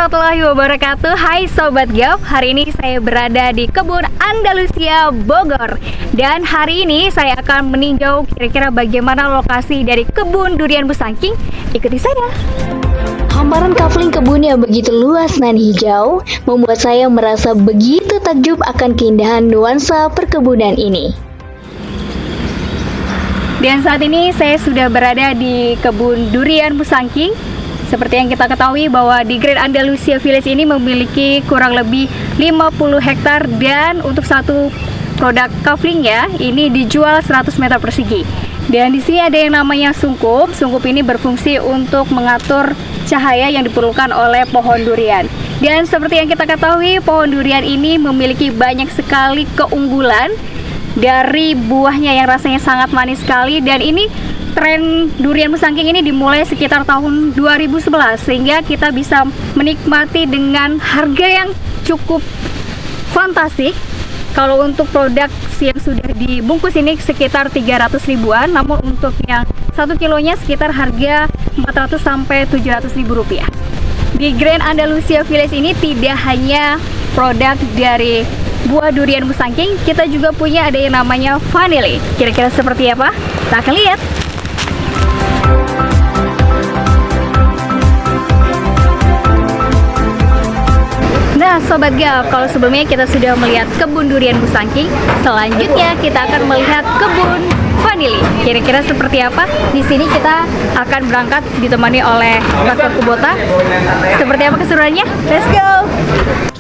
warahmatullahi wabarakatuh. Hai Sobat Gap, hari ini saya berada di Kebun Andalusia Bogor. Dan hari ini saya akan meninjau kira-kira bagaimana lokasi dari kebun durian Busangking. Ikuti saya. Hamparan kafling kebun yang begitu luas dan hijau membuat saya merasa begitu takjub akan keindahan nuansa perkebunan ini. Dan saat ini saya sudah berada di kebun durian Busangking. Seperti yang kita ketahui bahwa di Grand Andalusia Village ini memiliki kurang lebih 50 hektar dan untuk satu produk kafling ya, ini dijual 100 meter persegi. Dan di sini ada yang namanya sungkup. Sungkup ini berfungsi untuk mengatur cahaya yang diperlukan oleh pohon durian. Dan seperti yang kita ketahui, pohon durian ini memiliki banyak sekali keunggulan dari buahnya yang rasanya sangat manis sekali. Dan ini tren durian Busangking ini dimulai sekitar tahun 2011 sehingga kita bisa menikmati dengan harga yang cukup fantastik. Kalau untuk produk yang sudah dibungkus ini sekitar 300 ribuan, namun untuk yang 1 kilonya sekitar harga 400 sampai 700 ribu rupiah. Di Grand Andalusia Village ini tidak hanya produk dari buah durian Busangking, kita juga punya ada yang namanya vanili. Kira-kira seperti apa? Kita akan lihat. Nah Sobat Gap, kalau sebelumnya kita sudah melihat kebun durian Busangking, selanjutnya kita akan melihat kebun vanili. Kira-kira seperti apa? Di sini kita akan berangkat ditemani oleh Kakak Kubota. Seperti apa keseruannya? Let's go!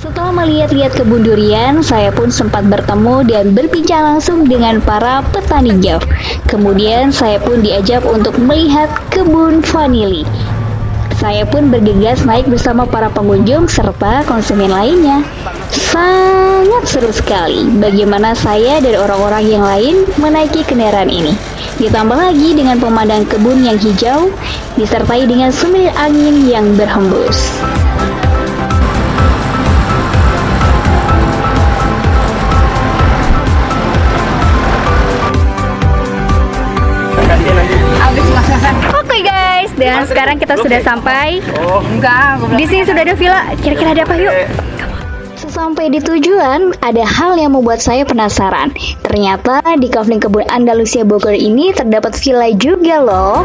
Setelah melihat-lihat kebun durian, saya pun sempat bertemu dan berbincang langsung dengan para petani jaf. Kemudian saya pun diajak untuk melihat kebun vanili. Saya pun bergegas naik bersama para pengunjung serta konsumen lainnya. Sangat seru sekali bagaimana saya dan orang-orang yang lain menaiki kendaraan ini. Ditambah lagi dengan pemandangan kebun yang hijau, disertai dengan semilir angin yang berhembus. Oke guys, dan sekarang kita sudah sampai. Di sini sudah ada villa. Kira-kira ada apa yuk? Sesampai di tujuan, ada hal yang membuat saya penasaran. Ternyata di kafling kebun Andalusia Bogor ini terdapat villa juga loh.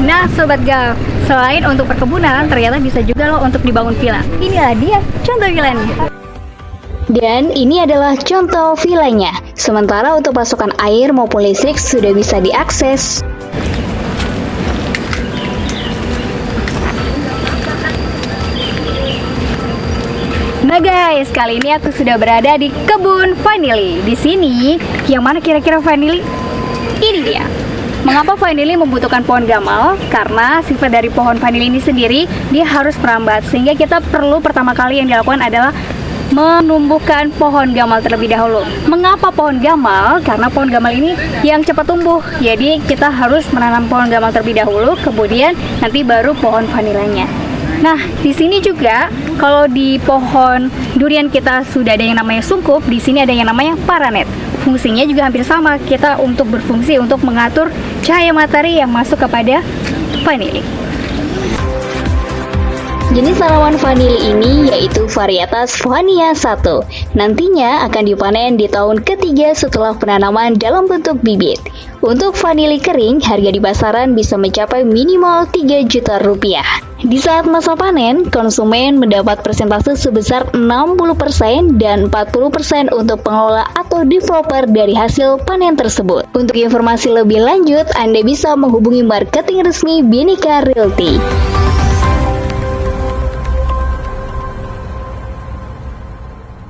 Nah Sobat Gap, selain untuk perkebunan, ternyata bisa juga loh untuk dibangun villa. Inilah dia contoh villanya. Dan ini adalah contoh villanya. Sementara untuk pasokan air maupun listrik sudah bisa diakses. Nah guys, kali ini aku sudah berada di kebun vanili. Di sini, yang mana kira-kira vanili? Ini dia. Mengapa vanili membutuhkan pohon gamal? Karena sifat dari pohon vanili ini sendiri, dia harus merambat. Sehingga kita perlu pertama kali yang dilakukan adalah menumbuhkan pohon gamal terlebih dahulu. Mengapa pohon gamal? Karena pohon gamal ini yang cepat tumbuh. Jadi kita harus menanam pohon gamal terlebih dahulu, kemudian nanti baru pohon vanilanya. Nah, di sini juga kalau di pohon durian kita sudah ada yang namanya sungkup, di sini ada yang namanya paranet. Fungsinya juga hampir sama, kita untuk berfungsi untuk mengatur cahaya matahari yang masuk kepada vanili. Jenis tanaman vanili ini yaitu varietas Vania 1. Nantinya akan dipanen di tahun ketiga setelah penanaman dalam bentuk bibit. Untuk vanili kering, harga di pasaran bisa mencapai minimal 3 juta rupiah. Di saat masa panen, konsumen mendapat persentase sebesar 60% dan 40% untuk pengelola atau developer dari hasil panen tersebut. Untuk informasi lebih lanjut, Anda bisa menghubungi marketing resmi Bhinneka Realty.